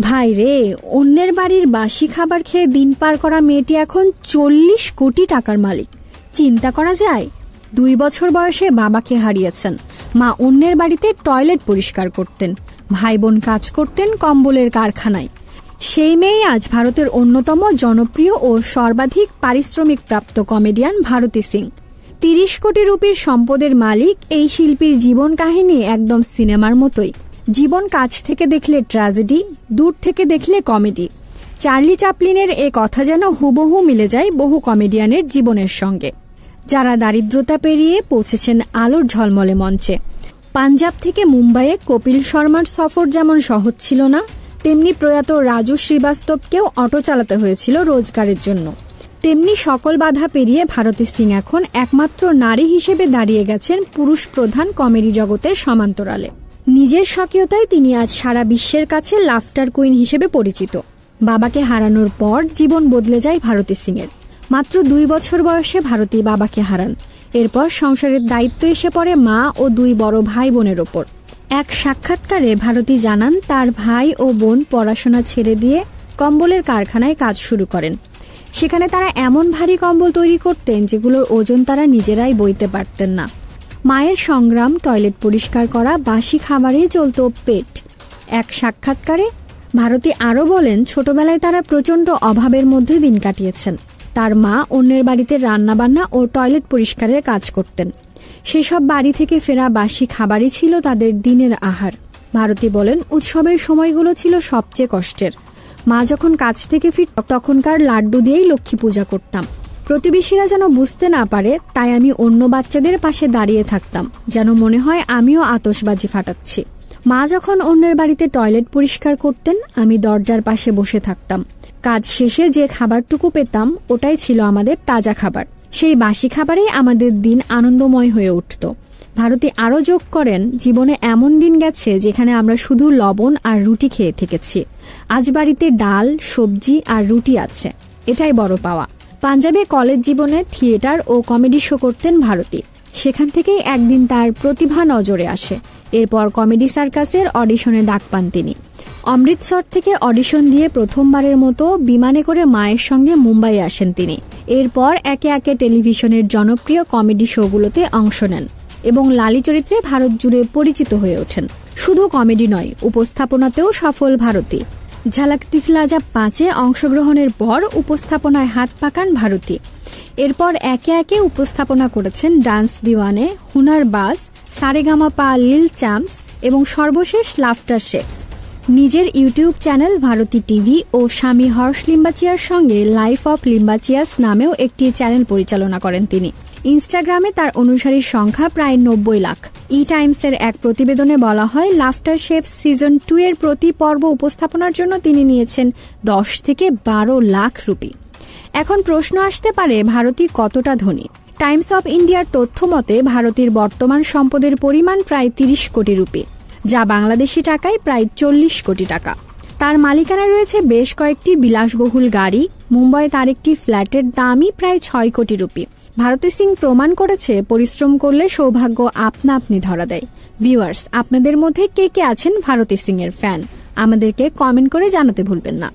ভাই রে, অন্যের বাড়ির বাসি খাবার খেয়ে দিন পার করা মেয়েটি এখন 40 কোটি টাকার মালিক। চিন্তা করা যায়। 2 বছর বয়সে বাবাকে হারিয়েছেন। মা অন্যের বাড়িতে টয়লেট পরিষ্কার করতেন, ভাই বোন কাজ করতেন কম্বলের কারখানায়। সেই মেয়েই আজ ভারতের অন্যতম জনপ্রিয় ও সর্বাধিক পারিশ্রমিক প্রাপ্ত কমেডিয়ান ভারতী সিং। 30 কোটি রুপির সম্পদের মালিক এই শিল্পীর জীবন কাহিনী একদম সিনেমার মতোই। জীবন কাছ থেকে দেখলে ট্র্যাজেডি, দূর থেকে দেখলে কমেডি। চার্লি চ্যাপলিনের এ কথা যেন হুবহু মিলে যায় বহু কমেডিয়ানের জীবনের সঙ্গে, যারা দারিদ্রতা পেরিয়ে পৌঁছেছেন আলোর ঝলমলে মঞ্চে। পাঞ্জাব থেকে মুম্বাইয়ে কপিল শর্মার সফর যেমন সহজ ছিল না, তেমনি প্রয়াত রাজু শ্রীবাস্তবকেও অটো চালাতে হয়েছিল রোজগারের জন্য। তেমনি সকল বাধা পেরিয়ে ভারতী সিং এখন একমাত্র নারী হিসেবে দাঁড়িয়ে গেছেন পুরুষ প্রধান কমেডি জগতের সমান্তরালে। নিজের স্বকীয়তায় তিনি আজ সারা বিশ্বের কাছে লাফটার কুইন হিসেবে পরিচিত। বাবাকে হারানোর পর জীবন বদলে যায় ভারতী সিংয়ের। মাত্র 2 বছর বয়সে ভারতী বাবাকে হারান। এরপর সংসারের দায়িত্ব এসে পড়ে মা ও 2 বড় ভাই বোনের ওপর। এক সাক্ষাৎকারে ভারতী জানান তার ভাই ও বোন পড়াশোনা ছেড়ে দিয়ে কম্বলের কারখানায় কাজ শুরু করেন। সেখানে তারা এমন ভারী কম্বল তৈরি করতেন যেগুলোর ওজন তারা নিজেরাই বইতে পারতেন না। মায়ের সংগ্রাম, টয়লেট পরিষ্কার করা, বাসি খাবারেই চলত পেট। এক সাক্ষাৎকারে ভারতী আরও বলেন, ছোটবেলায় তারা প্রচণ্ড অভাবের মধ্যে দিন কাটিয়েছেন। তার মা অন্যের বাড়িতে রান্নাবান্না ও টয়লেট পরিষ্কারের কাজ করতেন। সেসব বাড়ি থেকে ফেরা বাসি খাবারই ছিল তাদের দিনের আহার। ভারতী বলেন, উৎসবের সময়গুলো ছিল সবচেয়ে কষ্টের। মা যখন কাজ থেকে ফিরত তখনকার লাড্ডু দিয়েই লক্ষ্মী পূজা করতাম। প্রতিবেশীরা যেন বুঝতে না পারে, তাই আমি অন্য বাচ্চাদের পাশে দাঁড়িয়ে থাকতাম, যেন মনে হয় আমিও আতশবাজি ফাটাচ্ছি। মা যখন অন্যের বাড়িতে টয়লেট পরিষ্কার করতেন, আমি দরজার পাশে বসে থাকতাম। কাজ শেষে যে খাবারটুকু পেতাম ওটাই ছিল আমাদের তাজা খাবার। সেই বাসি খাবারেই আমাদের দিন আনন্দময় হয়ে উঠত। ভারতী আরও যোগ করেন, জীবনে এমন দিন গেছে যেখানে আমরা শুধু লবণ আর রুটি খেয়ে থেকেছি। আজ বাড়িতে ডাল, সবজি আর রুটি আছে, এটাই বড় পাওয়া। পাঞ্জাবে কলেজ জীবনে থিয়েটার ও কমেডি শো করতেন ভারতী। সেখান থেকেই একদিন তার প্রতিভা নজরে আসে। এরপর কমেডি সার্কাসের অডিশনে ডাক পান তিনি। অমৃতসর থেকে অডিশন দিয়ে প্রথমবারের মতো বিমানে করে মায়ের সঙ্গে মুম্বাই আসেন তিনি। এরপর একে একে টেলিভিশনের জনপ্রিয় কমেডি শোগুলোতে অংশ নেন এবং লালি চরিত্রে ভারত জুড়ে পরিচিত হয়ে ওঠেন। শুধু কমেডি নয়, উপস্থাপনাতেও সফল ভারতী। ঝালাক দিখলা যা 5-এ অংশগ্রহণের পর উপস্থাপনায় হাত পাকান ভারতী। এরপর একে একে উপস্থাপনা করেছেন ডান্স দিওয়ানে, হুনার বাজ, সারেগামাপা লিল চ্যাম্পস এবং সর্বশেষ লাফটার শেফস। নিজের ইউটিউব চ্যানেল ভারতী টিভি ও স্বামী হর্ষ লিম্বাচিয়ার সঙ্গে লাইফ অফ লিম্বাচিয়াস নামেও একটি চ্যানেল পরিচালনা করেন তিনি। ইনস্টাগ্রামে তার অনুসারীর সংখ্যা প্রায় 90 লাখ। টাইমসের এক প্রতিবেদনে বলা হয়, লাফটার শেফস সিজন 2 এর প্রতি পর্ব উপস্থাপনার জন্য তিনি নিয়েছেন 10 থেকে 12 লাখ রুপি। এখন প্রশ্ন আসতে পারে, ভারতী কতটা ধনী? টাইমস অফ ইন্ডিয়ার তথ্য মতে ভারতীর বর্তমান সম্পদের পরিমাণ প্রায় 30 কোটি রুপি, যা বাংলাদেশি টাকায় প্রায় 40 কোটি টাকা। তার মালিকানায় রয়েছে বেশ কয়েকটি বিলাসবহুল গাড়ি। মুম্বাইয়ে তার একটি ফ্ল্যাটের দামই প্রায় 6 কোটি রুপি। ভারতী সিং প্রমাণ করেছে, পরিশ্রম করলে সৌভাগ্য আপনা আপনি ধরা দেয়। ভিউয়ার্স, আপনাদের মধ্যে কে কে আছেন ভারতী সিং এর ফ্যান? আমাদেরকে কমেন্ট করে জানাতে ভুলবেন না।